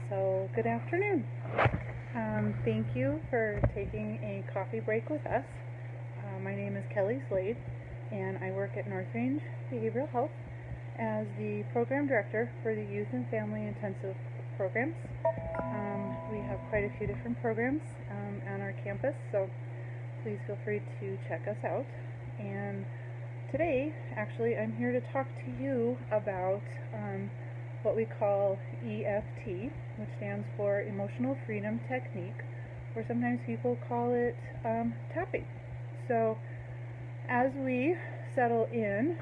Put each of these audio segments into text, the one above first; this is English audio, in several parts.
So, good afternoon. Thank you for taking a coffee break with us. My name is Kelly Slade, and I work at North Range Behavioral Health as the program director for the Youth and Family Intensive programs. We have quite a few different programs on our campus, so please feel free to check us out. And today, actually, I'm here to talk to you about what we call EFT, which stands for Emotional Freedom Technique, or sometimes people call it tapping. So as we settle in,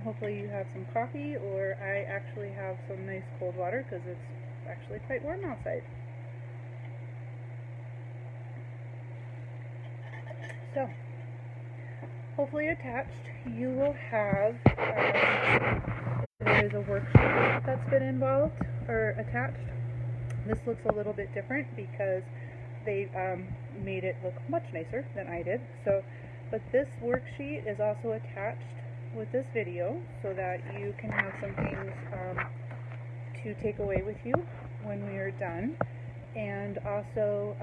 hopefully you have some coffee, or I actually have some nice cold water because it's actually quite warm outside. So, hopefully attached you will have, there is a worksheet that's been involved or attached. This looks a little bit different because they made it look much nicer than I did. But this worksheet is also attached with this video so that you can have some things to take away with you when we are done. And also,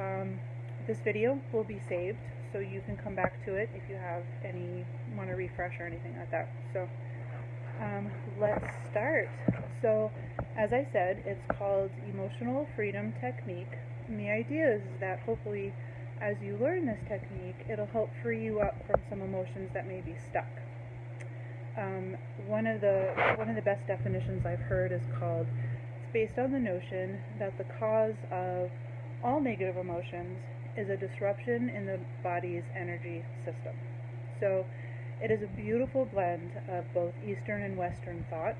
this video will be saved, so you can come back to it if you have want to refresh or anything like that. So let's start. So as I said, it's called Emotional Freedom Technique, and the idea is that hopefully as you learn this technique, it'll help free you up from some emotions that may be stuck. One of the best definitions I've heard is called, it's based on the notion that the cause of all negative emotions is a disruption in the body's energy system. So it is a beautiful blend of both Eastern and Western thought.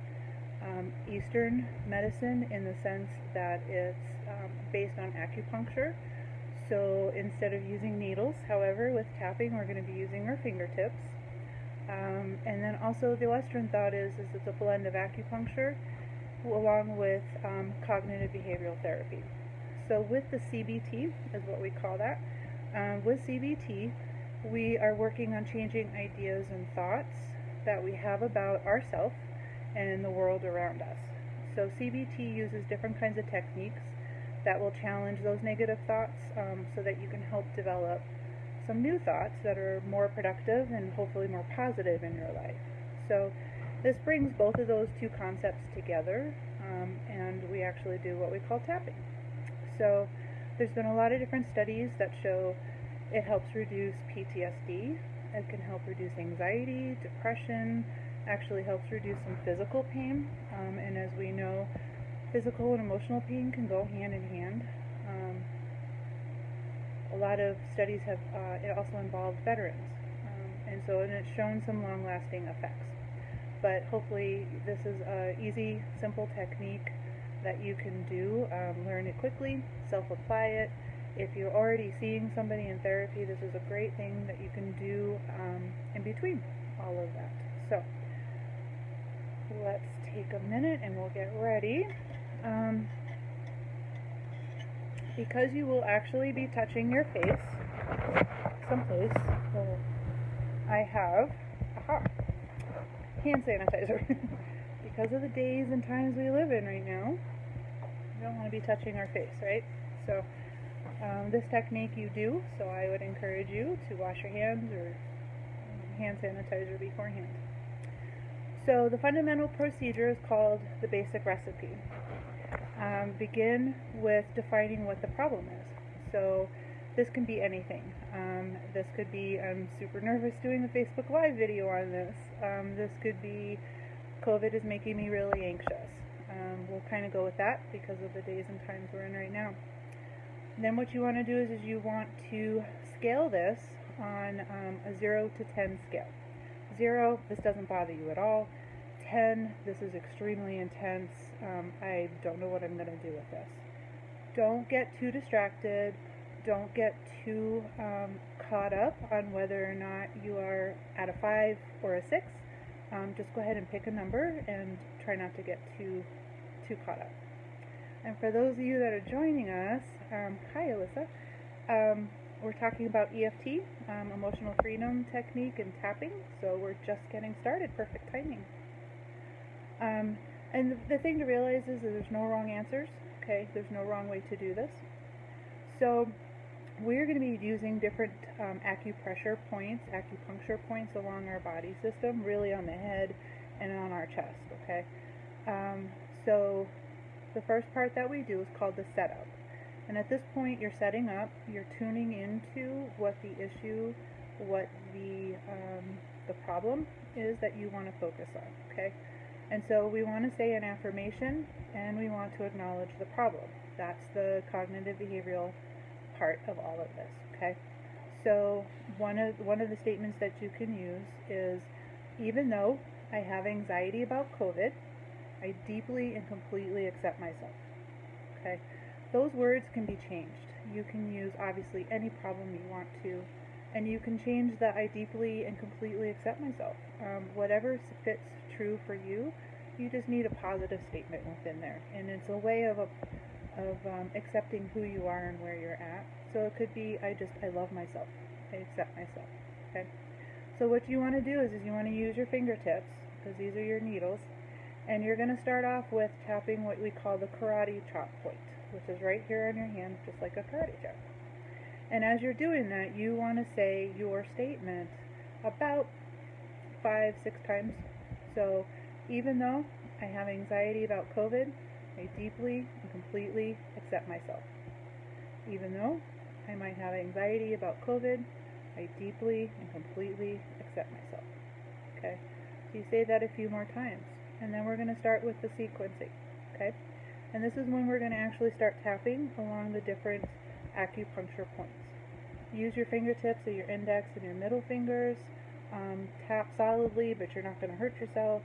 Eastern medicine in the sense that it's based on acupuncture. So instead of using needles, however, with tapping, we're going to be using our fingertips. And then also the Western thought is it's a blend of acupuncture along with cognitive behavioral therapy. So with the CBT, is what we call that, with CBT, we are working on changing ideas and thoughts that we have about ourselves and the world around us. So CBT uses different kinds of techniques that will challenge those negative thoughts so that you can help develop some new thoughts that are more productive and hopefully more positive in your life. So this brings both of those two concepts together, and we actually do what we call tapping. So there's been a lot of different studies that show it helps reduce PTSD, it can help reduce anxiety, depression, actually helps reduce some physical pain, and as we know, physical and emotional pain can go hand in hand. A lot of studies have it also involved veterans, and it's shown some long-lasting effects. But hopefully this is an easy, simple technique that you can do, learn it quickly, self-apply it. If you're already seeing somebody in therapy, this is a great thing that you can do in between all of that. So let's take a minute and we'll get ready. Because you will actually be touching your face someplace, I have hand sanitizer. Because of the days and times we live in right now, we don't want to be touching our face, right? So this technique you do, so I would encourage you to wash your hands or hand sanitizer beforehand. So the fundamental procedure is called the basic recipe. Begin with defining what the problem is. So this can be anything. This could be, I'm super nervous doing a Facebook Live video on this. This could be, COVID is making me really anxious. We'll kind of go with that because of the days and times we're in right now. And then what you want to do is you want to scale this on a 0 to 10 scale. 0, this doesn't bother you at all. 10, this is extremely intense. I don't know what I'm going to do with this. Don't get too distracted. Don't get too caught up on whether or not you are at a 5 or a 6. Just go ahead and pick a number and try not to get too caught up. And for those of you that are joining us, hi Alyssa, we're talking about EFT, Emotional Freedom Technique and tapping, so we're just getting started. Perfect timing. And the thing to realize is that there's no wrong answers, okay? There's no wrong way to do this. So we're going to be using different acupuncture points along our body system, really on the head and on our chest, okay? So the first part that we do is called the setup. And at this point, you're setting up, you're tuning into what the issue, what the problem is that you want to focus on, okay? And so we want to say an affirmation, and we want to acknowledge the problem. That's the cognitive behavioral part of all of this, okay? So one of the statements that you can use is, even though I have anxiety about COVID, I deeply and completely accept myself, okay? Those words can be changed. You can use, obviously, any problem you want to, and you can change the I deeply and completely accept myself. Whatever fits true for you, you just need a positive statement within there. And it's a way of accepting who you are and where you're at. So it could be, I love myself. I accept myself. Okay? So what you want to do is you want to use your fingertips, because these are your needles, and you're going to start off with tapping what we call the karate chop point, which is right here on your hand, just like a karate chop. And as you're doing that, you want to say your statement about 5-6 times. So even though I have anxiety about COVID, I deeply and completely accept myself. Even though I might have anxiety about COVID, I deeply and completely accept myself. Okay? So you say that a few more times. And then we're going to start with the sequencing. Okay? And this is when we're going to actually start tapping along the different acupuncture points. Use your fingertips, so your index and your middle fingers. Tap solidly, but you're not going to hurt yourself.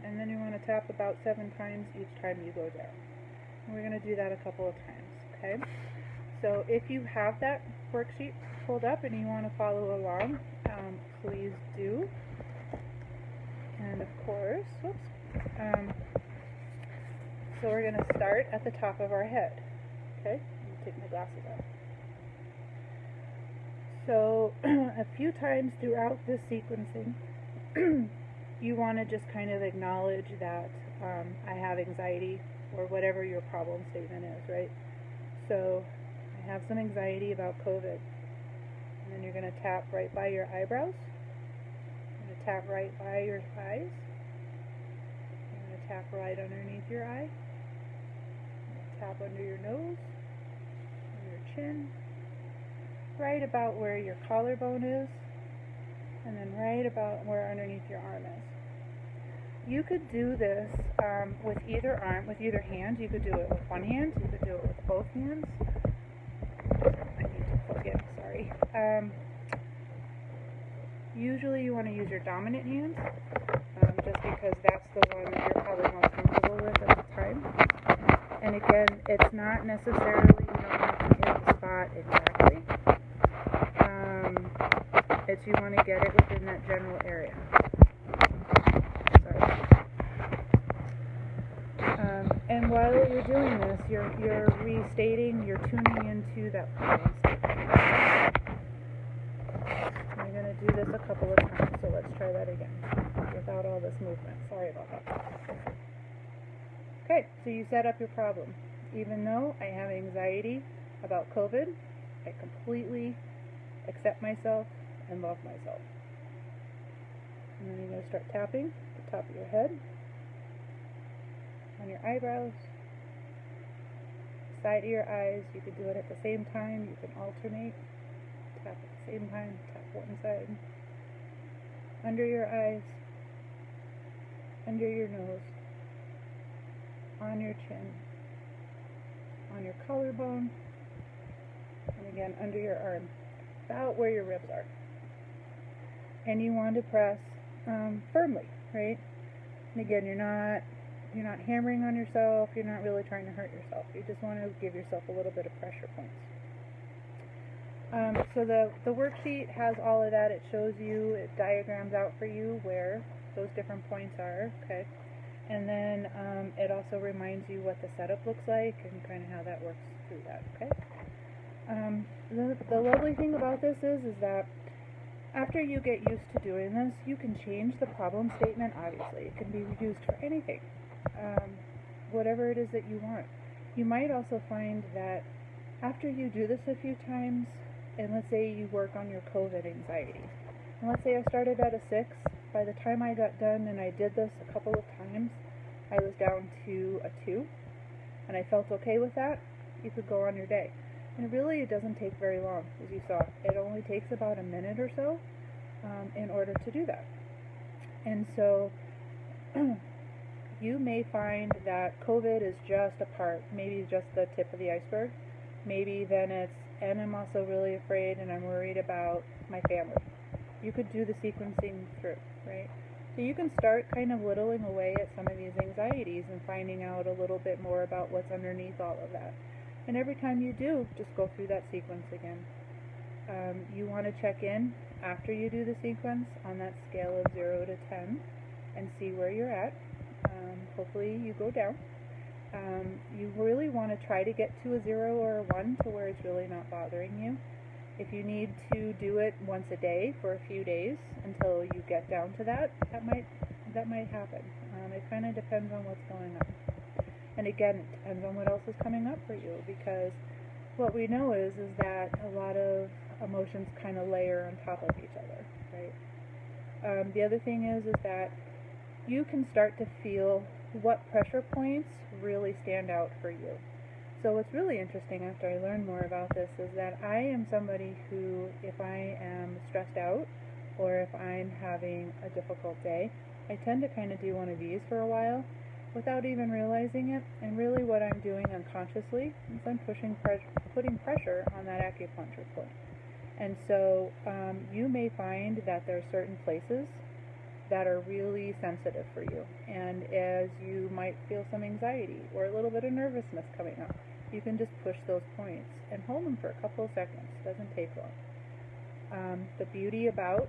And then you want to tap about 7 times each time you go down. And we're going to do that a couple of times, okay? So if you have that worksheet pulled up and you want to follow along, please do. And of course, so we're going to start at the top of our head, okay? Let me take my glasses off. So a few times throughout this sequencing, you want to just kind of acknowledge that I have anxiety, or whatever your problem statement is, right? So I have some anxiety about COVID. And then you're going to tap right by your eyebrows. You're going to tap right by your eyes. You're going to tap right underneath your eye. You're going to tap under your nose, under your chin, right about where your collarbone is, and then right about where underneath your arm is. You could do this with either arm, with either hand. You could do it with one hand. You could do it with both hands. I need to plug in, sorry. Usually you want to use your dominant hand, just because that's the one that you're probably most comfortable with at the time. And again, it's not necessarily, you don't have to hit the spot exactly. It's you want to get it within that general area. And while you're doing this, you're restating, you're tuning into that problem statement. We're going to do this a couple of times, so let's try that again without all this movement. Sorry about that. Okay, so you set up your problem. Even though I have anxiety about COVID, I completely accept myself and love myself. And then you're going to start tapping at the top of your head, on your eyebrows, side of your eyes. You could do it at the same time. You can alternate. Tap at the same time. Tap one side. Under your eyes, under your nose, on your chin, on your collarbone, and again under your arm, about where your ribs are. And you want to press firmly, right? And again, you're not hammering on yourself. You're not really trying to hurt yourself. You just want to give yourself a little bit of pressure points. So the worksheet has all of that. It shows you, it diagrams out for you where those different points are, okay? And then it also reminds you what the setup looks like and kind of how that works through that, okay? The lovely thing about this is that after you get used to doing this, you can change the problem statement, obviously. It can be used for anything. whatever it is that you want. You might also find that after you do this a few times, and let's say you work on your COVID anxiety, and let's say I started at a 6, by the time I got done and I did this a couple of times, I was down to a 2, and I felt okay with that, you could go on your day. And really, it doesn't take very long, as you saw. It only takes about a minute or so in order to do that. And so you may find that COVID is just a part, maybe just the tip of the iceberg. Maybe then it's, and I'm also really afraid and I'm worried about my family. You could do the sequencing through, right? So you can start kind of whittling away at some of these anxieties and finding out a little bit more about what's underneath all of that. And every time you do, just go through that sequence again. You want to check in after you do the sequence on that scale of 0 to 10 and see where you're at. Hopefully you go down. You really want to try to get to a 0 or a 1 to where it's really not bothering you. If you need to do it once a day for a few days until you get down to that, that might happen. It kind of depends on what's going on. And again, it depends on what else is coming up for you, because what we know is that a lot of emotions kind of layer on top of each other, right? The other thing is that you can start to feel what pressure points really stand out for you. So what's really interesting after I learned more about this is that I am somebody who, if I am stressed out or if I'm having a difficult day, I tend to kind of do one of these for a while without even realizing it. And really what I'm doing unconsciously is I'm putting pressure on that acupuncture point. And so you may find that there are certain places that are really sensitive for you. And as you might feel some anxiety or a little bit of nervousness coming up, you can just push those points and hold them for a couple of seconds. It doesn't take long. The beauty about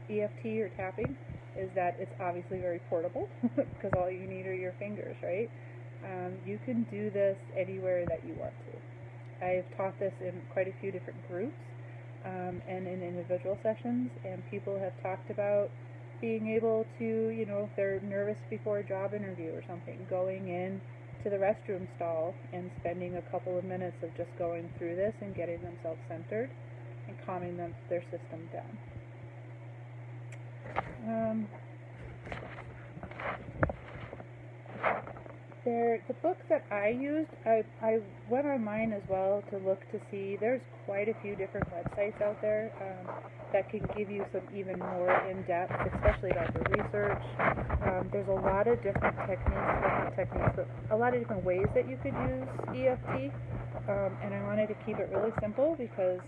EFT or tapping is that it's obviously very portable because all you need are your fingers, right? You can do this anywhere that you want to. I've taught this in quite a few different groups and in individual sessions, and people have talked about being able to, if they're nervous before a job interview or something, going in to the restroom stall and spending a couple of minutes of just going through this and getting themselves centered and calming their system down. The book that I used, I went online as well to look to see. There's quite a few different websites out there that can give you some even more in-depth, especially about the research. There's a lot of different but a lot of different ways that you could use EFT. And I wanted to keep it really simple because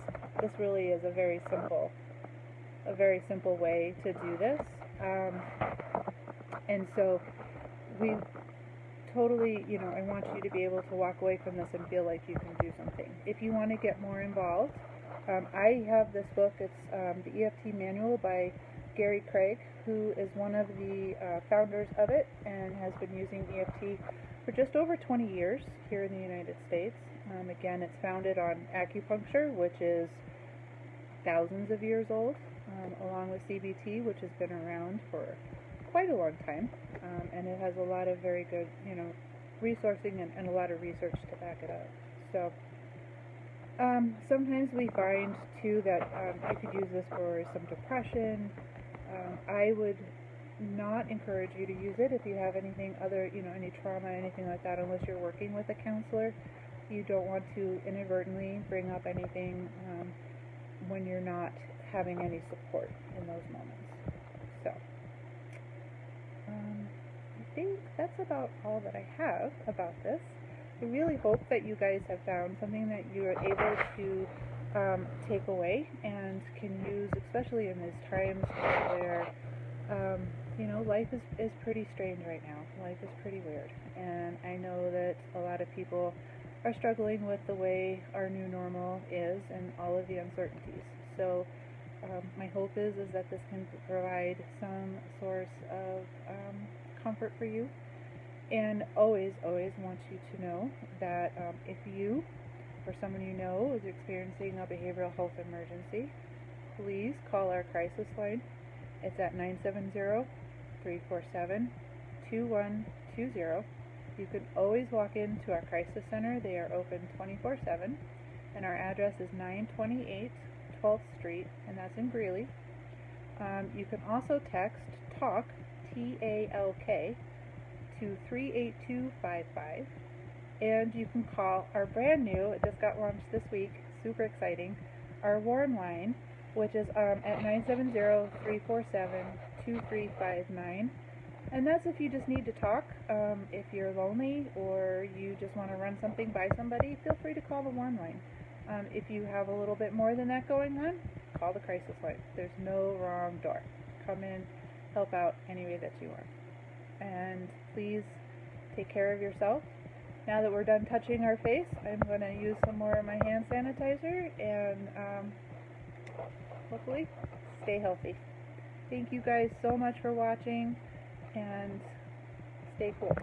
this really is a very simple way to do this. And so we totally, I want you to be able to walk away from this and feel like you can do something. If you want to get more involved, I have this book. It's the EFT Manual by Gary Craig, who is one of the founders of it and has been using EFT for just over 20 years here in the United States. Again, it's founded on acupuncture, which is thousands of years old, along with CBT, which has been around for quite a long time, and it has a lot of very good, resourcing and a lot of research to back it up. So sometimes we find too that you could use this for some depression. I would not encourage you to use it if you have anything other, any trauma, anything like that, unless you're working with a counselor. You don't want to inadvertently bring up anything when you're not having any support in those moments. So I think that's about all that I have about this. I really hope that you guys have found something that you are able to take away and can use, especially in these times where life is pretty strange right now. Life is pretty weird, and I know that a lot of people are struggling with the way our new normal is and all of the uncertainties. So my hope is that this can provide some source of comfort for you. And always want you to know that if you or someone you know is experiencing a behavioral health emergency, please call our crisis line. It's at 970-347-2120. You can always walk into our crisis center. They are open 24/7, and our address is 928 12th Street, and that's in Greeley. You can also text TALK, T-A-L-K, to 38255, and you can call our brand new, it just got launched this week, super exciting, our warm line, which is at 970-347-2359. And that's if you just need to talk. If you're lonely or you just want to run something by somebody, feel free to call the warm line. If you have a little bit more than that going on, call the crisis line. There's no wrong door. Come in, help out any way that you want. And please take care of yourself. Now that we're done touching our face, I'm going to use some more of my hand sanitizer and hopefully stay healthy. Thank you guys so much for watching, and stay cool.